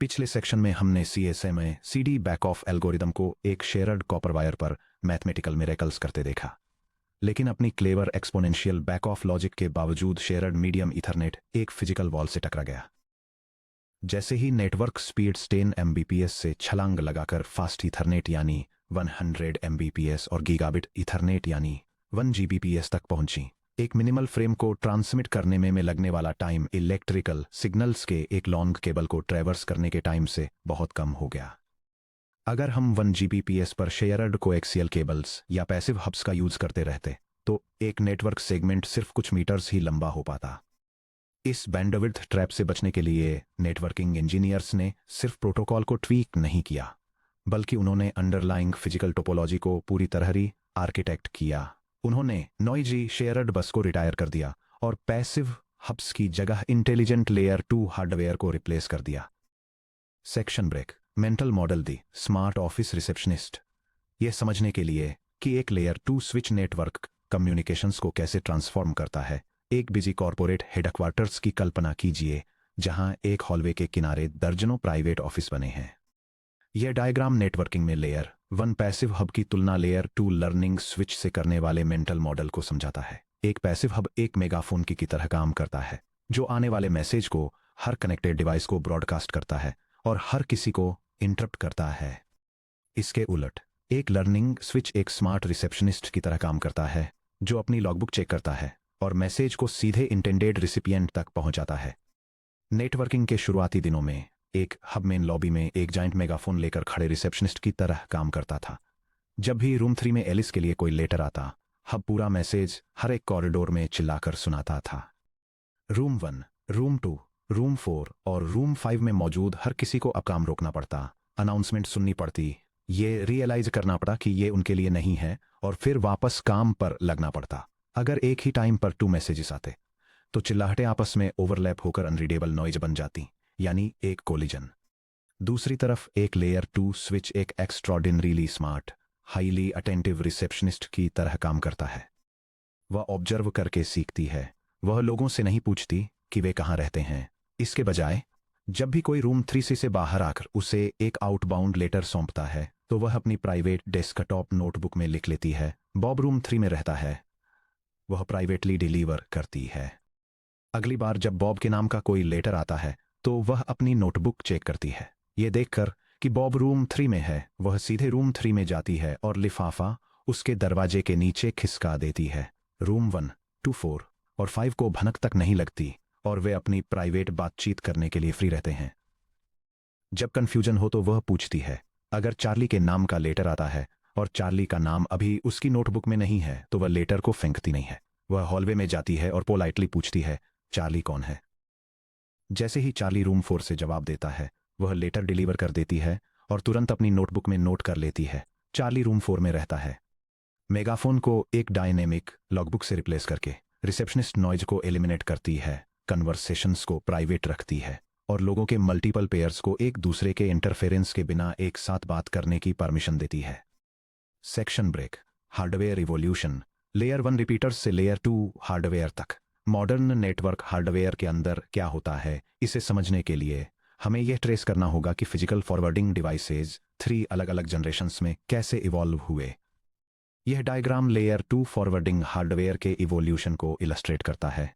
पिछले सेक्शन में हमने CSMA CD back of algorithm को एक शेयर्ड कॉपर वायर पर मैथमेटिकल मिरेकल्स करते देखा, लेकिन अपनी clever exponential back of logic के बावजूद शेयर्ड मीडियम इथरनेट एक फिजिकल वॉल से टकरा गया। जैसे ही नेटवर्क स्पीड 10 Mbps से छलांग लगाकर फास्ट इथरनेट यानी 100 Mbps और गीगाबिट इथरनेट यानी 1 Gbps तक पहुंची, एक मिनिमल फ्रेम को ट्रांसमिट करने में लगने वाला टाइम इलेक्ट्रिकल सिग्नल्स के एक लॉन्ग केबल को ट्रैवर्स करने के टाइम से बहुत कम हो गया। अगर हम 1 Gbps पर शेयर्ड कोएक्सियल केबल्स या पैसिव हब्स का यूज करते रहते तो एक नेटवर्क सेगमेंट सिर्फ कुछ मीटर्स ही लंबा हो पाता। इस बैंडविड्थ ट्रैप से बचने के लिए नेटवर्किंग इंजीनियर्स ने सिर्फ प्रोटोकॉल को ट्वीक नहीं किया, बल्कि उन्होंने अंडरलाइंग फिजिकल टोपोलॉजी को पूरी तरह री आर्किटेक्ट किया। उन्होंने नॉइजी शेयर्ड बस को रिटायर कर दिया और पैसिव हब्स की जगह इंटेलिजेंट लेयर 2 हार्डवेयर को रिप्लेस कर दिया। Section break. Mental model the smart office receptionist. यह समझने के लिए कि एक लेयर 2 स्विच नेटवर्क कम्युनिकेशंस को कैसे ट्रांसफॉर्म करता है, एक बिजी कॉर्पोरेट हेडक्वार्टर्स की कल्पना कीजिए जहां एक हॉलवे के किनारे दर्जनों प्राइवेट ऑफिस बने हैं। यह डायग्राम नेटवर्किंग में लेयर 1 पैसिव हब की तुलना लेयर 2 लर्निंग स्विच से करने वाले मेंटल मॉडल को समझाता है। एक पैसिव हब एक मेगाफोन की तरह काम करता है जो आने वाले मैसेज को हर कनेक्टेड डिवाइस को ब्रॉडकास्ट करता है और हर किसी को इंटरप्ट करता है। इसके उलट एक लर्निंग स्विच एक स्मार्ट रिसेप्शनिस्ट की तरह काम करता है जो अपनी लॉगबुक चेक करता है और मैसेज को सीधे इंटेंडेड रिसिपिएंट तक पहुंचाता है। नेटवर्किंग के शुरुआती दिनों में एक हब मेन लॉबी में एक जाइंट मेगाफोन लेकर खड़े रिसेप्शनिस्ट की तरह काम करता था। जब भी रूम 3 में एलिस के लिए कोई लेटर आता, हब पूरा मैसेज हर एक कॉरिडोर में चिल्लाकर सुनाता था। रूम 1, रूम 2, रूम 4 और रूम 5 में मौजूद हर किसी को अब काम रोकना पड़ता, अनाउंसमेंट सुननी पड़ती, ये रियलाइज करना पड़ा कि ये उनके लिए नहीं है और फिर वापस काम पर लगना पड़ता। अगर एक ही टाइम पर 2 मैसेजेस आते तो चिल्लाहटें आपस में ओवरलैप होकर अनरीडेबल नॉइज बन जाती, यानी एक कोलिजन। दूसरी तरफ एक लेयर 2 स्विच एक एक्स्ट्रॉर्डिनरीली स्मार्ट, हाईली अटेंटिव रिसेप्शनिस्ट की तरह काम करता है। वह ऑब्जर्व करके सीखती है। वह लोगों से नहीं पूछती कि वे कहाँ रहते हैं। इसके बजाय जब भी कोई रूम 3 से बाहर आकर उसे एक आउटबाउंड लेटर सौंपता है तो वह अपनी प्राइवेट डेस्कटॉप नोटबुक में लिख लेती है, बॉब रूम 3 में रहता है। वह प्राइवेटली डिलीवर करती है। अगली बार जब बॉब के नाम का कोई लेटर आता है तो वह अपनी नोटबुक चेक करती है। यह देखकर कि बॉब रूम 3 में है, वह सीधे रूम 3 में जाती है और लिफाफा उसके दरवाजे के नीचे खिसका देती है। रूम 1, 2, 4 और 5 को भनक तक नहीं लगती और वे अपनी प्राइवेट बातचीत करने के लिए फ्री रहते हैं। जब कंफ्यूजन हो तो वह पूछती है। अगर चार्ली के नाम का लेटर आता है और चार्ली का नाम अभी उसकी नोटबुक में नहीं है तो वह लेटर को फेंकती नहीं है। वह हॉलवे में जाती है और पोलाइटली पूछती है, चार्ली कौन है? जैसे ही चार्ली रूम 4 से जवाब देता है, वह लेटर डिलीवर कर देती है और तुरंत अपनी नोटबुक में नोट कर लेती है, चार्ली रूम 4 में रहता है। मेगाफोन को एक डायनेमिक लॉगबुक से रिप्लेस करके रिसेप्शनिस्ट नॉइज को एलिमिनेट करती है, कन्वर्सेशंस को प्राइवेट रखती है और लोगों के मल्टीपल पेयर्स को एक दूसरे के इंटरफेरेंस के बिना एक साथ बात करने की परमिशन देती है। Section break. Hardware evolution. Layer 1 repeaters से लेयर 2 हार्डवेयर तक। मॉडर्न नेटवर्क हार्डवेयर के अंदर क्या होता है, इसे समझने के लिए हमें यह ट्रेस करना होगा कि फिजिकल फॉरवर्डिंग डिवाइसेज 3 अलग अलग जनरेशन्स में कैसे इवॉल्व हुए। यह डायग्राम लेयर 2 फॉरवर्डिंग हार्डवेयर के इवोल्यूशन को इलस्ट्रेट करता है,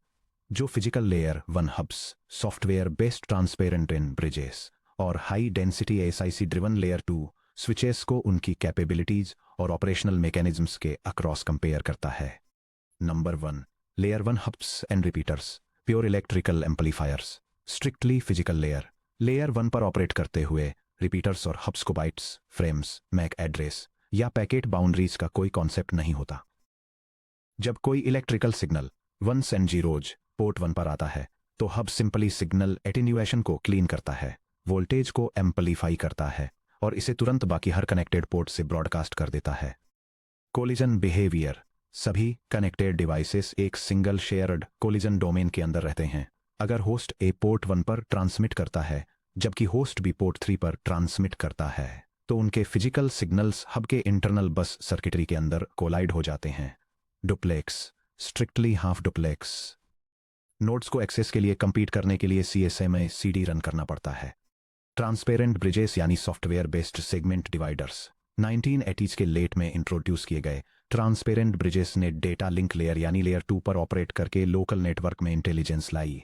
जो physical layer 1 hubs, software based transparent इन ब्रिजेस और high density SIC driven layer 2 switches को उनकी कैपेबिलिटीज और ऑपरेशनल मैकेनिज्म्स के अक्रॉस कंपेयर करता है। Number 1, layer 1 hubs and repeaters, pure electrical amplifiers. Strictly physical layer. Layer 1 पर ऑपरेट करते हुए रिपीटर्स और हब्स को बाइट्स, फ्रेम्स, मैक एड्रेस या पैकेट बाउंड्रीज का कोई कॉन्सेप्ट नहीं होता। जब कोई electrical signal 1s and 0s port 1 पर आता है तो हब सिंपली सिग्नल एटेन्यूएशन को क्लीन करता है, वोल्टेज को एम्पलीफाई करता है और इसे तुरंत बाकी हर कनेक्टेड पोर्ट से ब्रॉडकास्ट कर देता है। Collision behaviour. सभी कनेक्टेड डिवाइसेस एक सिंगल शेयर्ड कोलिजन डोमेन के अंदर रहते हैं। अगर होस्ट ए पोर्ट 1 पर ट्रांसमिट करता है जबकि होस्ट भी पोर्ट 3 पर ट्रांसमिट करता है तो उनके फिजिकल सिग्नल्स हब के इंटरनल बस सर्किटरी के अंदर कोलाइड हो जाते हैं। Duplex. Strictly half duplex. Nodes को एक्सेस के लिए कंपीट करने के लिए CSMA CD रन करना पड़ता है। ट्रांसपेरेंट ब्रिजेस यानी software based segment dividers 1980s के लेट में इंट्रोड्यूस किए गए ट्रांसपेरेंट ब्रिजेस ने डेटा लिंक लेयर यानी लेयर 2 पर ऑपरेट करके लोकल नेटवर्क में इंटेलिजेंस लाई।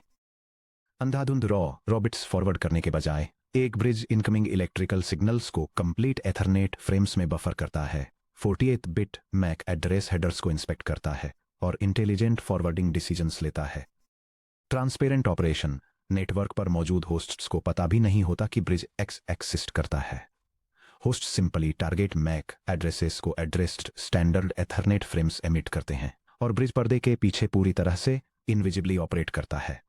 अंधाधुंध रॉबिट्स फॉरवर्ड करने के बजाय एक ब्रिज इनकमिंग इलेक्ट्रिकल सिग्नल्स को कंप्लीट एथरनेट फ्रेम्स में बफर करता है, 48 बिट मैक एड्रेस हेडर्स को इंस्पेक्ट करता है और इंटेलिजेंट फॉरवर्डिंग डिसीजंस लेता है। ट्रांसपेरेंट ऑपरेशन नेटवर्क पर मौजूद होस्ट्स को पता भी नहीं होता कि ब्रिज एक्सिस्ट करता है। Host simply target MAC addresses को addressed standard Ethernet frames emit करते हैं और ब्रिज पर्दे के पीछे पूरी तरह से इनविजिबली ऑपरेट करता है।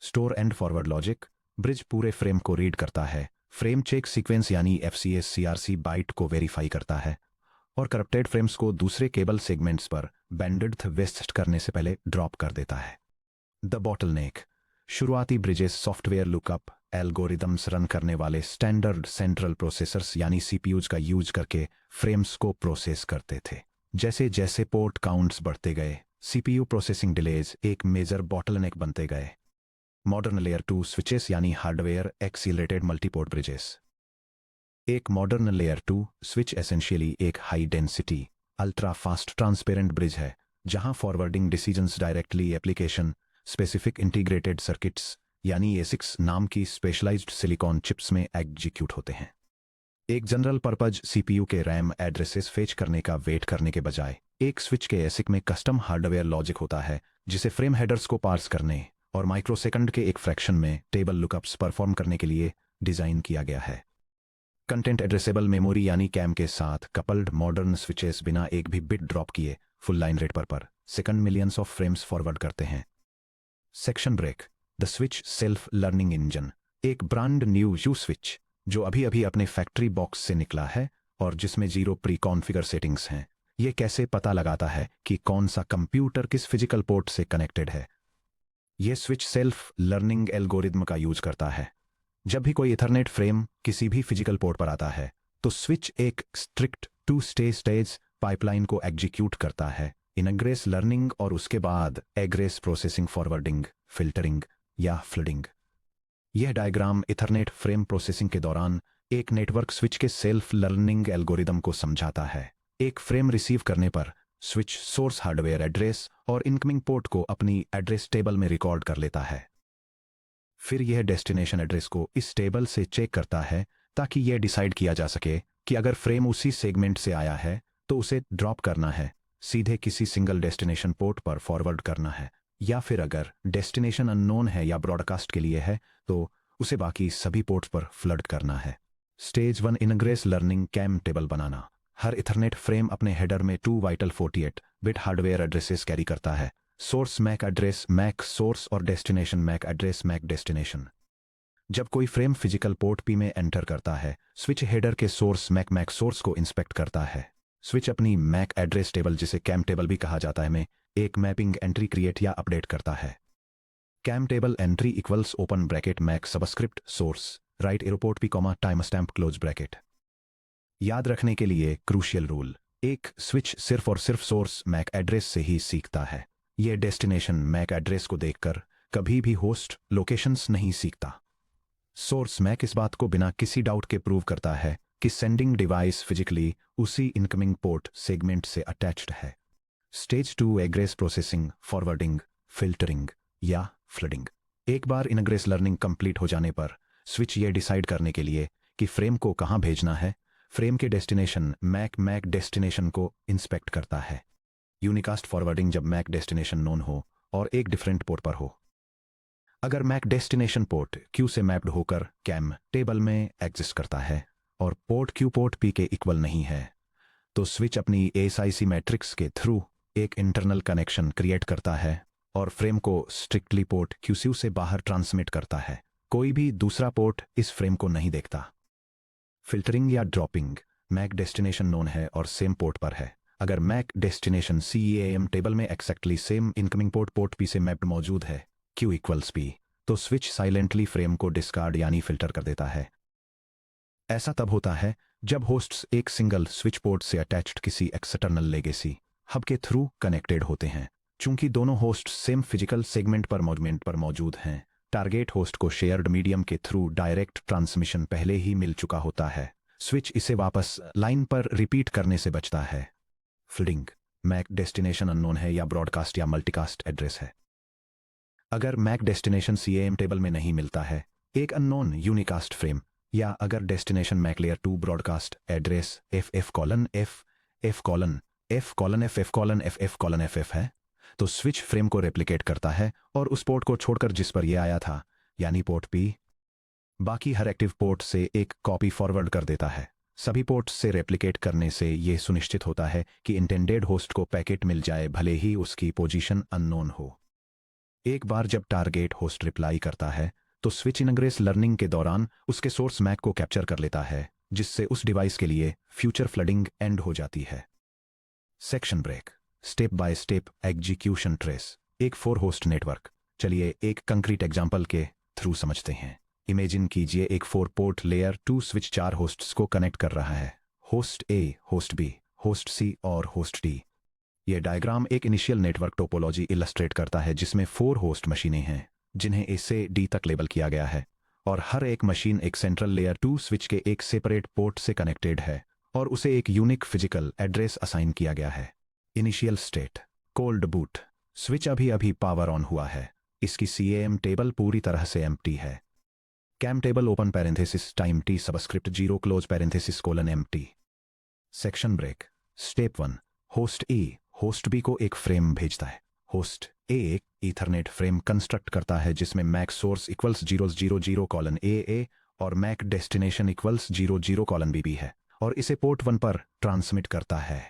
Store and forward logic bridge पूरे फ्रेम को रीड करता है, फ्रेम चेक सीक्वेंस यानी FCS CRC बाइट को वेरीफाई करता है और करप्टेड फ्रेम्स को दूसरे केबल सेगमेंट्स पर बैंडविड्थ वेस्ट करने से पहले ड्रॉप कर देता है। द बॉटलनेक शुरुआती bridges software lookup algorithms run करने वाले स्टैंडर्ड सेंट्रल प्रोसेसर्स यानी CPUs का यूज करके फ्रेम्स को प्रोसेस करते थे। जैसे जैसे पोर्ट काउंट्स बढ़ते गए, CPU प्रोसेसिंग डिलेज एक मेजर बॉटलनेक बनते गए। मॉडर्न लेयर 2 स्विचेस यानी हार्डवेयर एक्सीलरेटेड मल्टीपोर्ट ब्रिजेस। एक मॉडर्न लेयर 2 स्विच एसेंशियली एक high density ultra fast transparent bridge है जहां forwarding decisions directly application specific integrated circuits यानी ASICs नाम की स्पेशलाइज्ड सिलिकॉन चिप्स में एग्जीक्यूट होते हैं। एक जनरल पर्पज CPU के रैम एड्रेसेस फेच करने का वेट करने के बजाय एक स्विच के ASIC में कस्टम हार्डवेयर लॉजिक होता है जिसे फ्रेम हेडर्स को पार्स करने और माइक्रोसेकंड के एक फ्रैक्शन में टेबल लुकअप्स परफॉर्म करने के लिए डिजाइन किया गया है। कंटेंट एड्रेसेबल मेमोरी यानी कैम के साथ कपल्ड मॉडर्न स्विचेस बिना एक भी बिट ड्रॉप किए फुल लाइन रेट पर second millions of frames forward करते हैं। Section break the switch self learning engine एक ब्रांड न्यू यू स्विच जो अभी अभी अपने फैक्ट्री बॉक्स से निकला है और जिसमें 0 प्री कॉन्फ़िगर सेटिंग्स हैं। ये कैसे पता लगाता है कि कौन सा कंप्यूटर किस फिजिकल पोर्ट से कनेक्टेड है? यह स्विच सेल्फ लर्निंग एल्गोरिदम का यूज करता है। जब भी कोई इथरनेट फ्रेम किसी भी फिजिकल पोर्ट पर आता है तो स्विच एक स्ट्रिक्ट 2 स्टेज पाइपलाइन को एग्जीक्यूट करता है, इनग्रेस लर्निंग और उसके बाद एग्रेस प्रोसेसिंग फॉरवर्डिंग फिल्टरिंग या फ्लडिंग। यह डायग्राम इथरनेट फ्रेम प्रोसेसिंग के दौरान एक नेटवर्क स्विच के सेल्फ लर्निंग एल्गोरिदम को समझाता है। एक फ्रेम रिसीव करने पर स्विच सोर्स हार्डवेयर एड्रेस और इनकमिंग पोर्ट को अपनी एड्रेस टेबल में रिकॉर्ड कर लेता है। फिर यह डेस्टिनेशन एड्रेस को इस टेबल से चेक करता है ताकि यह डिसाइड किया जा सके कि अगर फ्रेम उसी सेगमेंट से आया है तो उसे ड्रॉप करना है, सीधे किसी सिंगल डेस्टिनेशन पोर्ट पर फॉरवर्ड करना है, या फिर अगर डेस्टिनेशन अननोन है या ब्रॉडकास्ट के लिए है तो उसे बाकी सभी पोर्ट्स पर फ्लड करना है। Stage 1 ingress learning CAM table बनाना। हर इथरनेट फ्रेम अपने हेडर में 2 vital 48 bit hardware addresses carry करता है, source MAC address MAC source और destination MAC address MAC destination. जब कोई फ्रेम फिजिकल पोर्ट P में एंटर करता है, स्विच हेडर के सोर्स मैक मैक सोर्स को इंस्पेक्ट करता है। स्विच अपनी मैक एड्रेस टेबल जिसे कैम टेबल भी कहा जाता है में एक मैपिंग एंट्री क्रिएट या अपडेट करता है। CAM table entry equals open bracket MAC subscript source right arrow port P time stamp close bracket. याद रखने के लिए क्रूशियल रूल, एक स्विच सिर्फ और सिर्फ सोर्स मैक एड्रेस से ही सीखता है। यह डेस्टिनेशन मैक एड्रेस को देखकर कभी भी होस्ट लोकेशंस नहीं सीखता। सोर्स मैक इस बात को बिना किसी डाउट के प्रूव करता है कि सेंडिंग डिवाइस फिजिकली उसी इनकमिंग पोर्ट सेगमेंट से अटैच्ड है। स्टेज 2 एग्रेस प्रोसेसिंग फॉरवर्डिंग फिल्टरिंग या फ्लडिंग। एक बार इनग्रेस लर्निंग कंप्लीट हो जाने पर स्विच ये डिसाइड करने के लिए कि फ्रेम को कहां भेजना है, फ्रेम के डेस्टिनेशन मैक डेस्टिनेशन को इंस्पेक्ट करता है। यूनिकास्ट फॉरवर्डिंग जब मैक डेस्टिनेशन नोन हो और एक डिफरेंट पोर्ट पर हो। अगर मैक डेस्टिनेशन पोर्ट Q से मैप्ड होकर कैम टेबल में एग्जिस्ट करता है और पोर्ट Q पोर्ट P के इक्वल नहीं है तो स्विच अपनी ASIC मैट्रिक्स के थ्रू एक इंटरनल कनेक्शन क्रिएट करता है और फ्रेम को स्ट्रिक्टली पोर्ट QC से बाहर ट्रांसमिट करता है। कोई भी दूसरा पोर्ट इस फ्रेम को नहीं देखता। फिल्टरिंग या ड्रॉपिंग, मैक डेस्टिनेशन नोन है और सेम पोर्ट पर है। अगर मैक डेस्टिनेशन CEAM टेबल में exactly same incoming port P से मैप्ड मौजूद है Q इक्वल्स P, तो स्विच साइलेंटली फ्रेम को डिस्कार्ड यानी फिल्टर कर देता है। ऐसा तब होता है जब होस्ट्स एक सिंगल स्विच पोर्ट से अटैच्ड किसी एक्सटर्नल लेगेसी हब के थ्रू कनेक्टेड होते हैं। चूंकि दोनों होस्ट सेम फिजिकल सेगमेंट पर मौजूद हैं टारगेट होस्ट को शेयर्ड मीडियम के थ्रू डायरेक्ट ट्रांसमिशन पहले ही मिल चुका होता है। स्विच इसे वापस लाइन पर रिपीट करने से बचता है। फ्लडिंग, मैक डेस्टिनेशन अननोन है या ब्रॉडकास्ट या मल्टीकास्ट एड्रेस है। अगर मैक डेस्टिनेशन सीएएम टेबल में नहीं मिलता है, एक अननोन यूनिकास्ट फ्रेम, या अगर destination MAC layer 2 broadcast address FF:(F:(F:(F:(F)) है, तो स्विच फ्रेम को रेप्लिकेट करता है और उस पोर्ट को छोड़कर जिस पर यह आया था, यानी पोर्ट P, बाकी हर एक्टिव पोर्ट से एक कॉपी फॉरवर्ड कर देता है। सभी पोर्ट्स से रेप्लिकेट करने से यह सुनिश्चित होता है कि इंटेंडेड होस्ट को पैकेट मिल जाए, भले ही उसकी पोजीशन अननोन हो। एक बार जब टारगेट होस्ट रिप्लाई करता है, तो स्विच इनग्रेस लर्निंग के दौरान उसके सोर्स मैक को कैप्चर कर लेता है, जिससे उस डिवाइस के लिए फ्यूचर फ्लडिंग एंड हो जाती है। Section break, step by step execution trace. एक 4 होस्ट नेटवर्क। चलिए एक कंक्रीट एग्जांपल के थ्रू समझते हैं। इमेजिन कीजिए एक 4 पोर्ट लेयर 2 स्विच 4 होस्ट्स को कनेक्ट कर रहा है, host A, host B, host C और होस्ट D। यह डायग्राम एक इनिशियल नेटवर्क टोपोलॉजी इलस्ट्रेट करता है जिसमें 4 होस्ट मशीनें हैं, जिन्हें A से D तक लेबल किया गया है, और हर एक मशीन एक सेंट्रल लेयर 2 स्विच के एक सेपरेट पोर्ट से कनेक्टेड है और उसे एक यूनिक फिजिकल एड्रेस असाइन किया गया है। Initial state, cold boot. Switch अभी अभी पावर ऑन हुआ है, इसकी CAM टेबल पूरी तरह से एम्प्टी है। CAM table open parenthesis time T subscript 0 close parenthesis colon empty. Section break, step 1, host E host B को एक फ्रेम भेजता है। होस्ट A एक ईथरनेट फ्रेम कंस्ट्रक्ट करता है जिसमें मैक सोर्स इक्वल्स 000:AA और मैक डेस्टिनेशन इक्वल्स 00:BB है, और इसे पोर्ट 1 पर ट्रांसमिट करता है।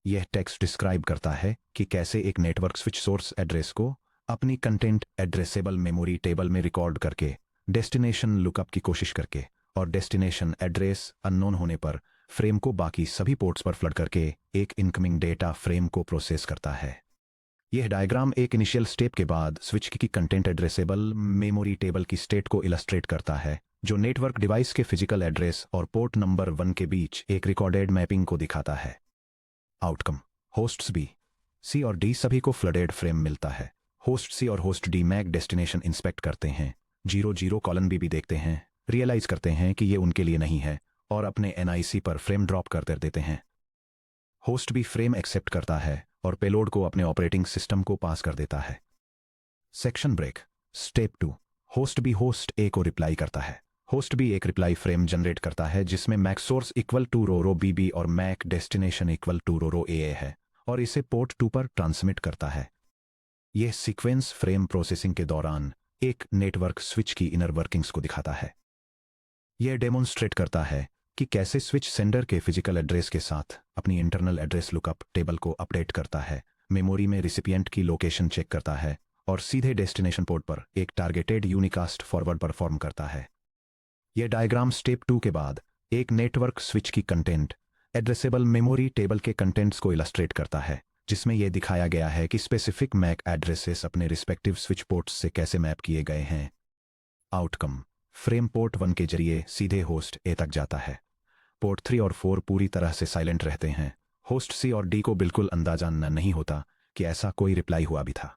यह टेक्स्ट डिस्क्राइब करता है कि कैसे एक नेटवर्क स्विच सोर्स एड्रेस को अपनी कंटेंट एड्रेसेबल मेमोरी टेबल में रिकॉर्ड करके, डेस्टिनेशन लुकअप की कोशिश करके और डेस्टिनेशन एड्रेस अननोन होने पर फ्रेम को बाकी सभी पोर्ट्स पर फ्लड करके एक इनकमिंग डेटा फ्रेम को प्रोसेस करता है। यह डायग्राम एक इनिशियल स्टेप के बाद स्विच की कंटेंट एड्रेसेबल मेमोरी टेबल की स्टेट को इलस्ट्रेट करता है, जो नेटवर्क डिवाइस के फिजिकल एड्रेस और पोर्ट नंबर 1 के बीच एक रिकॉर्डेड मैपिंग को दिखाता है। आउटकम, होस्ट्स B, C और D सभी को फ्लडेड फ्रेम मिलता है। होस्ट C और host D MAC destination inspect करते हैं, 00:BB देखते हैं, रियलाइज करते हैं कि यह उनके लिए नहीं है और अपने NIC पर फ्रेम ड्रॉप कर देते हैं। होस्ट B फ्रेम एक्सेप्ट करता है और पेलोड को अपने ऑपरेटिंग सिस्टम को पास कर देता है। Section break, step 2, host B host A को रिप्लाई करता है। होस्ट B एक रिप्लाई फ्रेम जनरेट करता है जिसमें MAC source equal to row BB और MAC destination equal to row AA है, और इसे पोर्ट 2 पर ट्रांसमिट करता है। यह सीक्वेंस फ्रेम प्रोसेसिंग के दौरान एक नेटवर्क स्विच की इनर वर्किंग्स को दिखाता है। यह डेमोन्स्ट्रेट करता है कि कैसे स्विच सेंडर के फिजिकल एड्रेस के साथ अपनी इंटरनल एड्रेस लुकअप टेबल को अपडेट करता है, मेमोरी में रिसिपिएंट की लोकेशन चेक करता है और सीधे डेस्टिनेशन पोर्ट पर एक टारगेटेड यूनिकास्ट फॉरवर्ड परफॉर्म करता है। यह डायग्राम स्टेप 2 के बाद एक नेटवर्क स्विच की कंटेंट एड्रेसेबल मेमोरी टेबल के कंटेंट्स को इलस्ट्रेट करता है, जिसमें यह दिखाया गया है कि स्पेसिफिक मैक एड्रेसेस अपने रिस्पेक्टिव स्विच पोर्ट्स से कैसे मैप किए गए हैं। आउटकम, फ्रेम पोर्ट 1 के जरिए सीधे होस्ट A तक जाता है। पोर्ट 3 और 4 पूरी तरह से साइलेंट रहते हैं। होस्ट C और D को बिल्कुल अंदाजा नहीं होता कि ऐसा कोई रिप्लाई हुआ भी था।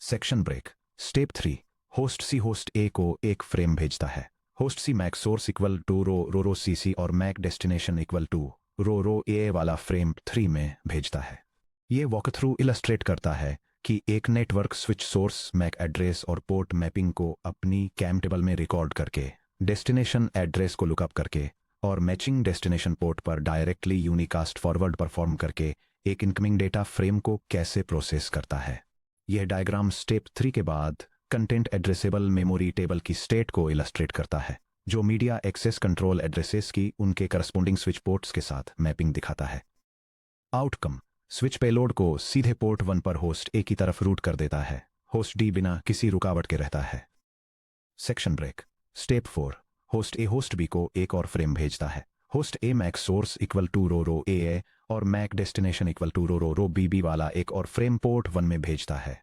Section break, step 3, host C host A को एक फ्रेम भेजता है। Host C MAC source equal to row CC और MAC destination equal to row AA वाला फ्रेम 3 में भेजता है। यह वॉकथ्रू इलस्ट्रेट करता है कि एक network switch source MAC address और पोर्ट मैपिंग को अपनी कैम टेबल में रिकॉर्ड करके, डेस्टिनेशन एड्रेस को लुकअप करके और मैचिंग डेस्टिनेशन पोर्ट पर डायरेक्टली यूनिकास्ट फॉरवर्ड परफॉर्म करके एक इनकमिंग डेटा फ्रेम को कैसे प्रोसेस करता है। यह डायग्राम स्टेप 3 के बाद कंटेंट एड्रेसेबल मेमोरी टेबल की स्टेट को इलस्ट्रेट करता है, जो मीडिया एक्सेस कंट्रोल एड्रेसेस की उनके करस्पोंडिंग स्विच पोर्ट्स के साथ मैपिंग दिखाता है। आउटकम, स्विच पेलोड को सीधे पोर्ट 1 पर होस्ट A की तरफ रूट कर देता है। होस्ट D बिना किसी रुकावट के रहता है। Section break, step 4, host A host B को एक और फ्रेम भेजता है। Host A MAC source equal to row AA और MAC destination equal to row BB वाला एक और फ्रेम पोर्ट 1 में भेजता है।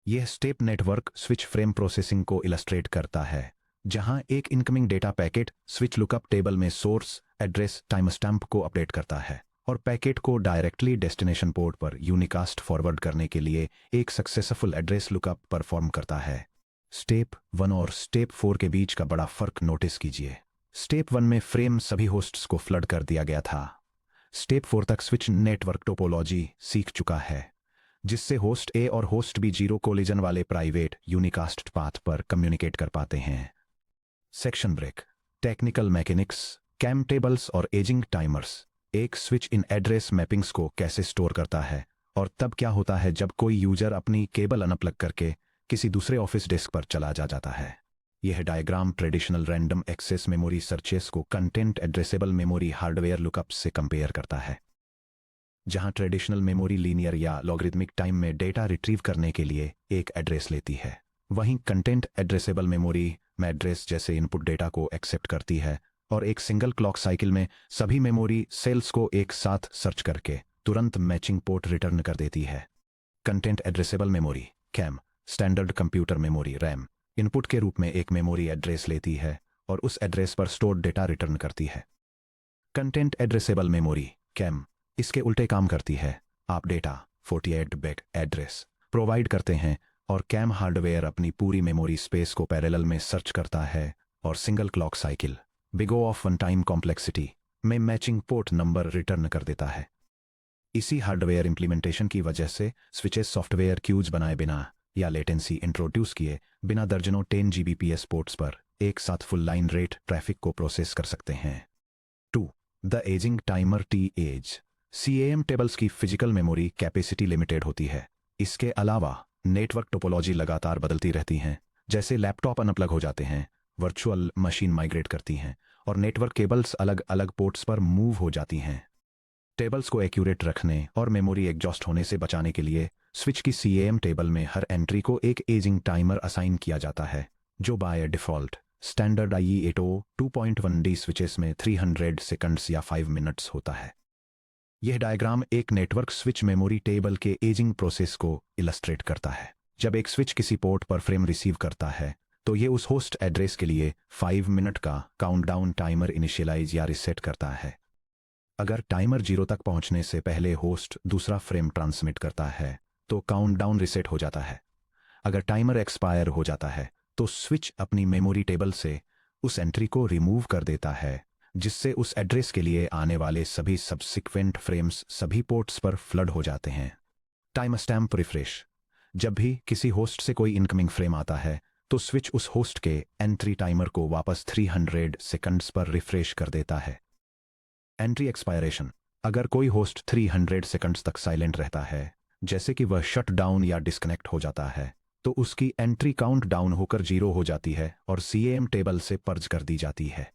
यह step network switch frame processing को इलस्ट्रेट करता है, जहां एक incoming data packet switch lookup table में सोर्स एड्रेस टाइमस्टैम्प को अपडेट करता है और पैकेट को डायरेक्टली डेस्टिनेशन पोर्ट पर यूनिकास्ट फॉरवर्ड करने के लिए एक सक्सेसफुल एड्रेस लुकअप परफॉर्म करता है। स्टेप 1 और स्टेप 4 के बीच का बड़ा फर्क नोटिस कीजिए। स्टेप 1 में फ्रेम सभी होस्ट्स को फ्लड कर दिया गया था। स्टेप 4 तक स्विच नेटवर्क टोपोलॉजी सीख चुका है, जिससे होस्ट ए और होस्ट बी जीरो कोलिजन वाले प्राइवेट यूनिकास्ट पाथ पर कम्युनिकेट कर पाते हैं। Section break. Technical mechanics, CAM tables और एजिंग टाइमर्स। एक स्विच इन एड्रेस मैपिंग्स को कैसे स्टोर करता है और तब क्या होता है जब कोई यूजर अपनी केबल अनप्लग करके किसी दूसरे ऑफिस डेस्क पर चला जाता है। यह diagram traditional random access memory searches को content addressable memory hardware lookup से कंपेयर करता है। जहां ट्रेडिशनल मेमोरी लीनियर या लॉगरिथमिक टाइम में डेटा रिट्रीव करने के लिए एक एड्रेस लेती है, वहीं कंटेंट एड्रेसेबल मेमोरी एड्रेस जैसे इनपुट डेटा को एक्सेप्ट करती है और एक सिंगल क्लॉक साइकिल में सभी मेमोरी सेल्स को एक साथ सर्च करके तुरंत मैचिंग पोर्ट रिटर्न कर देती है। Content addressable memory CAM, standard computer memory RAM, input के रूप में एक मेमोरी एड्रेस लेती है और उस एड्रेस पर स्टोर्ड डेटा रिटर्न करती है। कंटेंट एड्रेसेबल मेमोरी कैम इसके उल्टे काम करती है। आप डेटा 48 बिट एड्रेस प्रोवाइड करते हैं और कैम हार्डवेयर अपनी पूरी मेमोरी स्पेस को पैरेलल में सर्च करता है और single clock cycle big O of one time complexity में मैचिंग पोर्ट नंबर रिटर्न कर देता है। इसी हार्डवेयर इंप्लीमेंटेशन की वजह से स्विचेस सॉफ्टवेयर क्यूज बनाए बिना या लेटेंसी इंट्रोड्यूस किए बिना दर्जनों 10 Gbps पोर्ट्स पर एक साथ फुल लाइन रेट ट्रैफिक को प्रोसेस कर सकते हैं। 2. The ageing timer T age. CAM tables की फिजिकल मेमोरी कैपेसिटी लिमिटेड होती है। इसके अलावा नेटवर्क टोपोलॉजी लगातार बदलती रहती हैं। जैसे लैपटॉप अनप्लग हो जाते हैं, वर्चुअल मशीन माइग्रेट करती हैं और नेटवर्क केबल्स अलग अलग पोर्ट्स पर मूव हो जाती हैं। टेबल्स को एक्यूरेट रखने और मेमोरी एग्जॉस्ट होने से बचाने के लिए स्विच की CAM टेबल में हर एंट्री को एक एजिंग टाइमर असाइन किया जाता है, जो by default standard IE802 2.1D switches में 300 सेकंड्स या 5 मिनट्स होता है। यह डायग्राम एक नेटवर्क स्विच मेमोरी टेबल के एजिंग प्रोसेस को इलस्ट्रेट करता है। जब एक स्विच किसी पोर्ट पर फ्रेम रिसीव करता है तो ये उस होस्ट एड्रेस के लिए 5 मिनट का काउंटडाउन टाइमर इनिशियलाइज या रिसेट करता है। अगर टाइमर 0 तक पहुंचने से पहले होस्ट दूसरा फ्रेम ट्रांसमिट करता है तो काउंटडाउन रिसेट हो जाता है। अगर टाइमर एक्सपायर हो जाता है तो स्विच अपनी मेमोरी टेबल से उस एंट्री को रिमूव कर देता है, जिससे उस एड्रेस के लिए आने वाले सभी सब्सिक्वेंट फ्रेम्स सभी पोर्ट्स पर फ्लड हो जाते हैं। Time stamp refresh. जब भी किसी होस्ट से कोई इनकमिंग फ्रेम आता है तो स्विच उस होस्ट के एंट्री टाइमर को वापस 300 सेकंड्स पर रिफ्रेश कर देता है। Entry expiration. अगर कोई होस्ट 300 सेकंड्स तक साइलेंट रहता है, जैसे कि वह शट डाउन या डिस्कनेक्ट हो जाता है, तो उसकी एंट्री काउंट डाउन होकर 0 हो जाती है और CAM टेबल से पर्ज कर दी जाती है।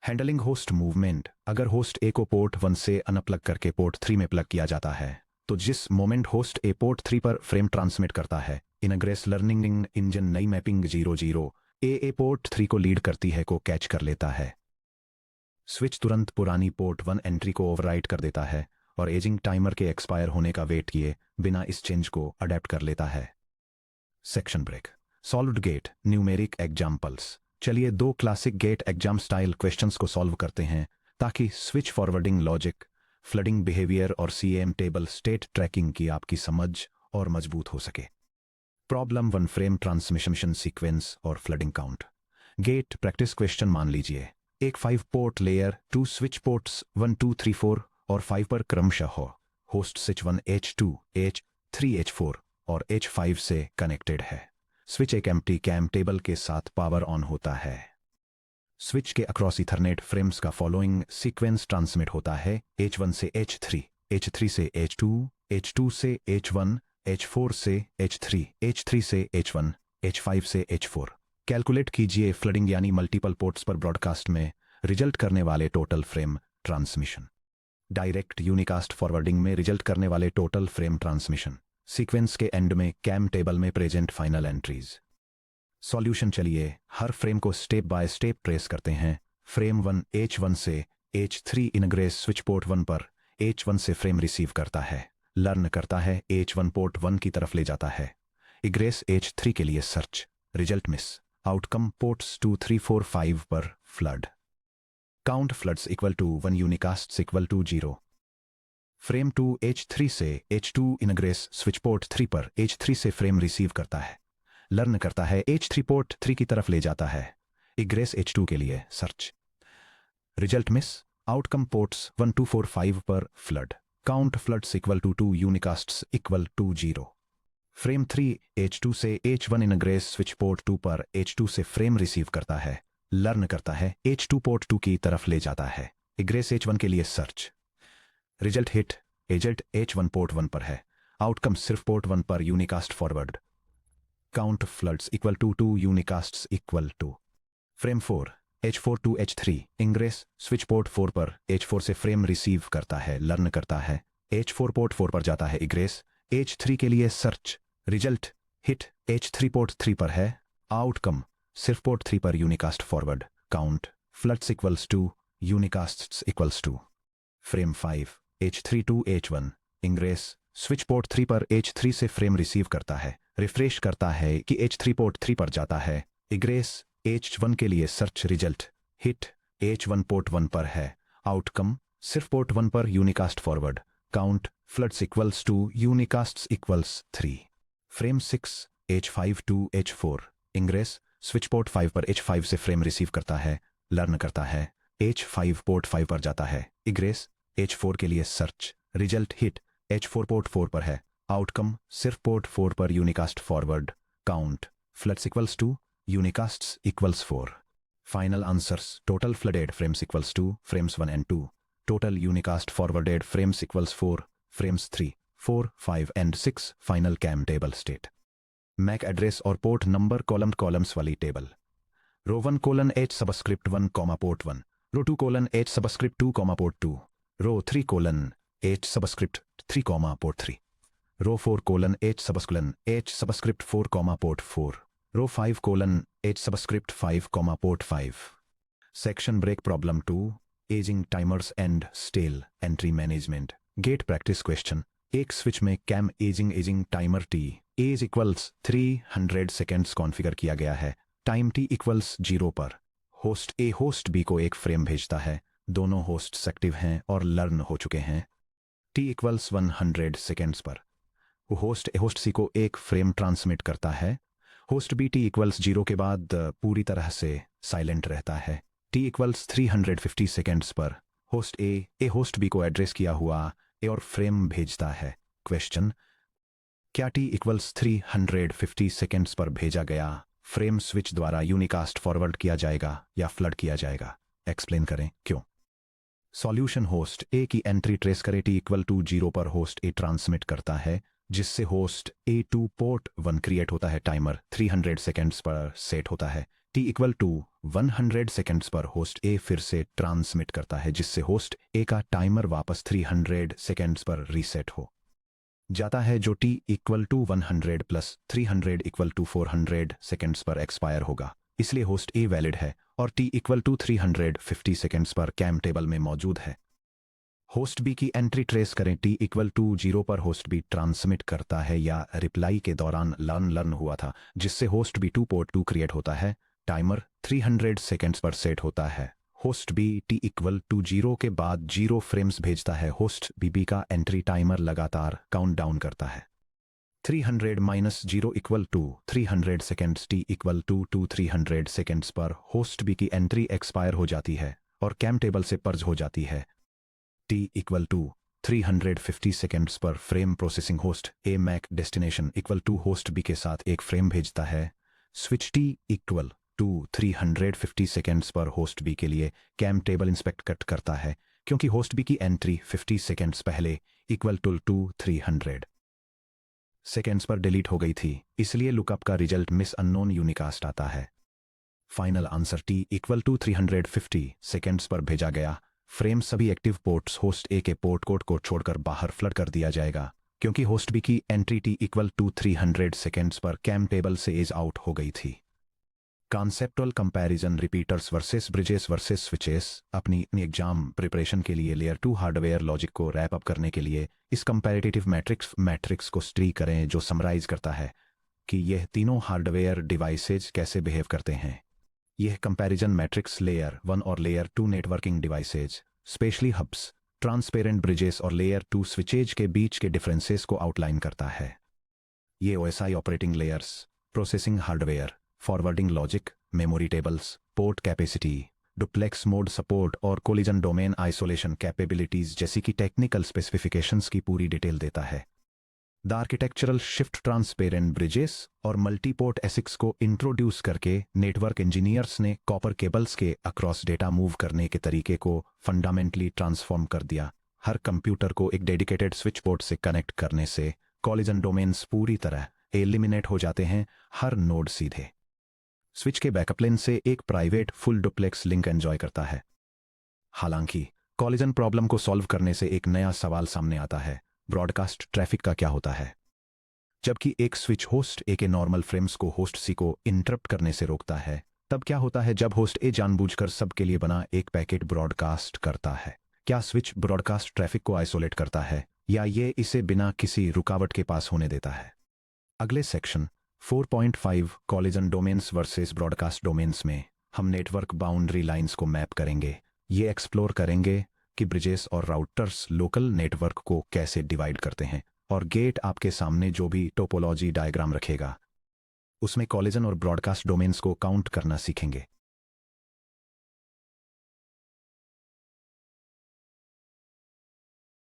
Handling host movement. अगर होस्ट ए को पोर्ट 1 से अनप्लग करके पोर्ट 3 में प्लग किया जाता है, तो जिस मोमेंट होस्ट ए पोर्ट 3 पर फ्रेम ट्रांसमिट करता है, इनग्रेस लर्निंग इंजन नई मैपिंग 00 ए पोर्ट 3 को लीड करती है को कैच कर लेता है। स्विच तुरंत पुरानी पोर्ट 1 एंट्री को ओवरराइट कर देता है और एजिंग टाइमर के एक्सपायर होने का वेट किए बिना इस चेंज को अडेप्ट कर लेता है। Section break. Solved GATE numeric examples. चलिए 2 classic GATE exam style questions को सॉल्व करते हैं ताकि switch forwarding logic, flooding behaviour और CAM टेबल स्टेट ट्रैकिंग की आपकी समझ और मजबूत हो सके। प्रॉब्लम 1 फ्रेम ट्रांसमिशन सीक्वेंस और flooding count. GATE practice question मान लीजिए एक 5 पोर्ट लेयर 2 स्विच पोर्ट्स 1 2 3 4 और 5 पर क्रमशः हो host switch 1 H2 H3 H4 और H5 से कनेक्टेड है। स्विच एक एम्प्टी कैम टेबल के साथ पावर ऑन होता है। स्विच के अक्रॉस इथरनेट फ्रेम्स का फॉलोइंग सीक्वेंस ट्रांसमिट होता है H1 से H3, H3 से H2, H2 से H1, H4 से H3, H3 से H1, H5 से H4। कैलकुलेट कीजिए फ्लडिंग यानी मल्टीपल पोर्ट्स पर ब्रॉडकास्ट में रिजल्ट करने वाले total frame transmission. Direct unicast forwarding में रिजल्ट करने वाले टोटल फ्रेम ट्रांसमिशन। सीक्वेंस के एंड में कैम टेबल में प्रेजेंट फाइनल एंट्रीज। सॉल्यूशन। चलिए हर फ्रेम को स्टेप बाय स्टेप ट्रेस करते हैं। फ्रेम 1 H1 से H3 इनग्रेस स्विच पोर्ट 1 पर H1 से फ्रेम रिसीव करता है, लर्न करता है, H1 पोर्ट 1 की तरफ ले जाता है। इग्रेस H3 के लिए search, result miss, outcome ports 2 3 4 5 पर flood. Count floods equal to 1 unicast equal to 0। Frame 2 H3 से H2 इनग्रेस स्विच पोर्ट 3 पर H3 से फ्रेम रिसीव करता है, लर्न करता है, H3 पोर्ट 3 की तरफ ले जाता है, इग्रेस H2 के लिए search. Result miss, outcome ports 1 2 4 5 पर flood, count floods equal to 2, unicasts equal to 0। Frame 3 H2 से H1 इन इग्रेस स्विच पोर्ट 2 पर H2 से फ्रेम रिसीव करता है, लर्न करता है, H2 पोर्ट 2 की तरफ ले जाता है, इग्रेस H1 के लिए search. Result hit, agent H1 port 1 पर है, आउटकम सिर्फ पोर्ट 1 पर, unicast forward, count floods equal to 2, unicasts equal to. Frame 4 H4 to H3 ingress switch port 4 पर H4 से फ्रेम रिसीव करता है, लर्न करता है, H4 पोर्ट 4 पर जाता है, इग्रेस H3 के लिए search. Result hit, H3 port 3 पर है, आउटकम सिर्फ पोर्ट 3 पर, unicast forward, count floods equals two, unicasts equals two. Frame 5 H3 to H1 ingress switch port 3 पर H3 से फ्रेम रिसीव करता है, रिफ्रेश करता है कि H3 पोर्ट 3 पर जाता है, इग्रेस H1 के लिए search. Result hit, H1 port 1 पर है, आउटकम सिर्फ पोर्ट 1 पर, unicast forward, count floods equals two, unicasts equals 3। Frame 6 H5 to H4 ingress switch port 5 पर H5 से फ्रेम रिसीव करता है, लर्न करता है, H5 पोर्ट 5 पर जाता है, इग्रेस H4 के लिए search. Result hit, H4 port 4 पर है, आउटकम सिर्फ पोर्ट 4 पर, unicast forward, count floods equals two, unicasts equals 4। Final answers, total flooded frames equals to frames 1 and 2, total unicast forwarded frames equals 4 frames 3 4 5 and 6। Final CAM table state, MAC address और port number columns वाली table. Row 1 colon H subscript 1 comma port 1, row 2 colon H subscript 2 comma port 2, row 3 colon H subscript 3 comma port 3, row 4 colon H subscript 4 comma port 4, row 5 colon H subscript 5 comma port 5। Section break problem 2, ageing timers and stale entry management. GATE practice question, एक switch में CAM ageing timer T age equals 300 seconds configure किया गया है, time T equals 0 पर host A host B को एक frame भेजता है, दोनों होस्ट्स एक्टिव हैं और लर्न हो चुके हैं। T इक्वल्स 100 सेकेंड्स पर होस्ट C को एक फ्रेम ट्रांसमिट करता है, होस्ट B T इक्वल्स 0 के बाद पूरी तरह से साइलेंट रहता है। T इक्वल्स 350 सेकेंड्स पर होस्ट A होस्ट B को एड्रेस किया हुआ A और फ्रेम भेजता है। क्वेश्चन, क्या T इक्वल्स 350 सेकेंड्स पर भेजा गया फ्रेम स्विच द्वारा यूनिकास्ट फॉरवर्ड किया जाएगा या फ्लड किया जाएगा? एक्सप्लेन करें क्यों। सॉल्यूशन, होस्ट A की एंट्री ट्रेस करें, T इक्वल टू 0 पर होस्ट A ट्रांसमिट करता है, जिससे होस्ट A2 पोर्ट 1 क्रिएट होता है, टाइमर 300 सेकेंड्स पर सेट होता है। T इक्वल टू 100 सेकेंड्स पर होस्ट A फिर से ट्रांसमिट करता है, जिससे होस्ट A का टाइमर वापस 300 सेकेंड्स पर रीसेट हो जाता है, जो T equal to 100 plus 300 equal to 400 seconds पर एक्सपायर होगा। इसलिए होस्ट A वैलिड है और T इक्वल टू 350 सेकेंड्स पर कैम टेबल में मौजूद है। होस्ट B की एंट्री ट्रेस करें, T इक्वल टू 0 पर होस्ट B ट्रांसमिट करता है या रिप्लाई के दौरान लर्न हुआ था, जिससे होस्ट B2 पोर्ट 2 क्रिएट होता है, टाइमर 300 सेकेंड्स पर सेट होता है। Host B T equal to 0 के बाद 0 फ्रेम्स भेजता है, होस्ट B का एंट्री टाइमर लगातार काउंट डाउन करता है। 300 minus 0 equal to 300 seconds, T equal to 300 seconds पर होस्ट B की एंट्री एक्सपायर हो जाती है और कैम टेबल से पर्ज हो जाती है। T इक्वल टू 350 सेकेंड्स पर frame processing, host A MAC destination equal to host B के साथ एक फ्रेम भेजता है। Switch T equal to 350 seconds पर होस्ट B के लिए कैम टेबल इंस्पेक्ट कट करता है, क्योंकि होस्ट B की एंट्री 50 सेकेंड्स पहले इक्वल टू 300 सेकेंड्स पर डिलीट हो गई थी, इसलिए लुकअप का रिजल्ट मिस अननोन यूनिकास्ट आता है। Final answer, T equal to 350 seconds पर भेजा गया फ्रेम सभी एक्टिव पोर्ट्स होस्ट A के पोर्ट कोड को छोड़कर बाहर फ्लड कर दिया जाएगा, क्योंकि होस्ट B की entry T equal to 300 seconds पर कैम टेबल से एज आउट हो गई थी। Conceptual comparison, repeaters versus bridges versus switches. अपनी एग्जाम प्रिपरेशन के लिए लेयर 2 हार्डवेयर लॉजिक को रैप अप करने के लिए इस कंपैरेटिव मैट्रिक्स को स्टडी करें, जो समराइज करता है कि यह तीनों हार्डवेयर डिवाइसेज कैसे बिहेव करते हैं। यह कंपैरिजन मैट्रिक्स लेयर 1 और layer 2 networking devices, specially hubs, transparent bridges और लेयर 2 स्विचेज के बीच के डिफरेंसेस को आउटलाइन करता है। ये OSI operating layers processing hardware, forwarding logic, memory tables, port capacity, duplex mode support और कोलिजन डोमेन आइसोलेशन कैपेबिलिटीज जैसी की टेक्निकल स्पेसिफिकेशंस की पूरी डिटेल देता है। The architectural shift transparent bridges और मल्टीपोर्ट एसिक्स को इंट्रोड्यूस करके नेटवर्क इंजीनियर्स ने कॉपर केबल्स के अक्रॉस डेटा मूव करने के तरीके को फंडामेंटली ट्रांसफॉर्म कर दिया। हर कंप्यूटर को एक डेडिकेटेड स्विच पोर्ट से कनेक्ट करने से कोलिजन डोमेन्स पूरी तरह एलिमिनेट हो जाते हैं। हर नोड सीधे स्विच के बैकअप लेन से एक private full duplex link enjoy करता है। हालांकि कोलिजन प्रॉब्लम को सॉल्व करने से एक नया सवाल सामने आता है, ब्रॉडकास्ट ट्रैफिक का क्या होता है? जबकि एक स्विच होस्ट ए के नॉर्मल फ्रेम्स को होस्ट सी को इंटरप्ट करने से रोकता है, तब क्या होता है जब होस्ट ए जानबूझकर सबके लिए बना एक पैकेट ब्रॉडकास्ट करता है? क्या स्विच ब्रॉडकास्ट ट्रैफिक को आइसोलेट करता है या ये इसे बिना किसी रुकावट के पास होने देता है? अगले section 4.5 collision domains versus broadcast domains में हम नेटवर्क बाउंड्री लाइंस को मैप करेंगे। ये एक्सप्लोर करेंगे कि ब्रिजेस और राउटर्स लोकल नेटवर्क को कैसे डिवाइड करते हैं और गेट आपके सामने जो भी टोपोलॉजी डायग्राम रखेगा उसमें कोलिजन और ब्रॉडकास्ट डोमेन्स को काउंट करना सीखेंगे।